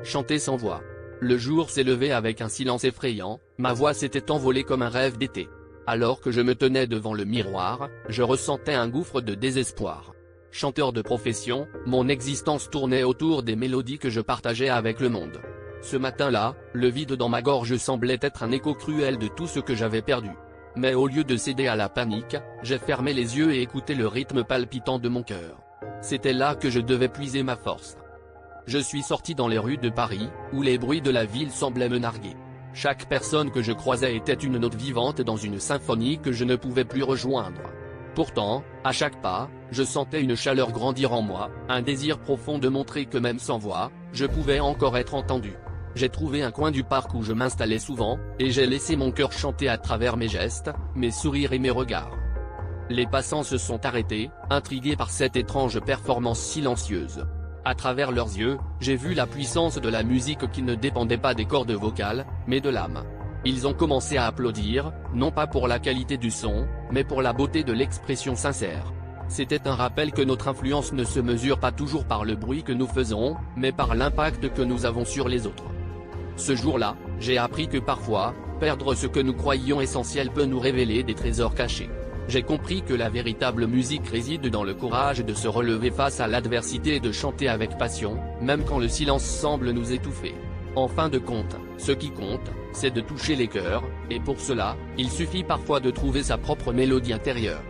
chanter sans voix. Le jour s'est levé avec un silence effrayant, ma voix s'était envolée comme un rêve d'été. Alors que je me tenais devant le miroir, je ressentais un gouffre de désespoir. Chanteur de profession, mon existence tournait autour des mélodies que je partageais avec le monde. Ce matin-là, le vide dans ma gorge semblait être un écho cruel de tout ce que j'avais perdu. Mais au lieu de céder à la panique, j'ai fermé les yeux et écouté le rythme palpitant de mon cœur. C'était là que je devais puiser ma force. Je suis sorti dans les rues de Paris, où les bruits de la ville semblaient me narguer. Chaque personne que je croisais était une note vivante dans une symphonie que je ne pouvais plus rejoindre. Pourtant, à chaque pas, je sentais une chaleur grandir en moi, un désir profond de montrer que même sans voix, je pouvais encore être entendu. J'ai trouvé un coin du parc où je m'installais souvent, et j'ai laissé mon cœur chanter à travers mes gestes, mes sourires et mes regards. Les passants se sont arrêtés, intrigués par cette étrange performance silencieuse. À travers leurs yeux, j'ai vu la puissance de la musique qui ne dépendait pas des cordes vocales, mais de l'âme. Ils ont commencé à applaudir, non pas pour la qualité du son, mais pour la beauté de l'expression sincère. C'était un rappel que notre influence ne se mesure pas toujours par le bruit que nous faisons, mais par l'impact que nous avons sur les autres. Ce jour-là, j'ai appris que parfois, perdre ce que nous croyions essentiel peut nous révéler des trésors cachés. J'ai compris que la véritable musique réside dans le courage de se relever face à l'adversité et de chanter avec passion, même quand le silence semble nous étouffer. En fin de compte, ce qui compte, c'est de toucher les cœurs, et pour cela, il suffit parfois de trouver sa propre mélodie intérieure.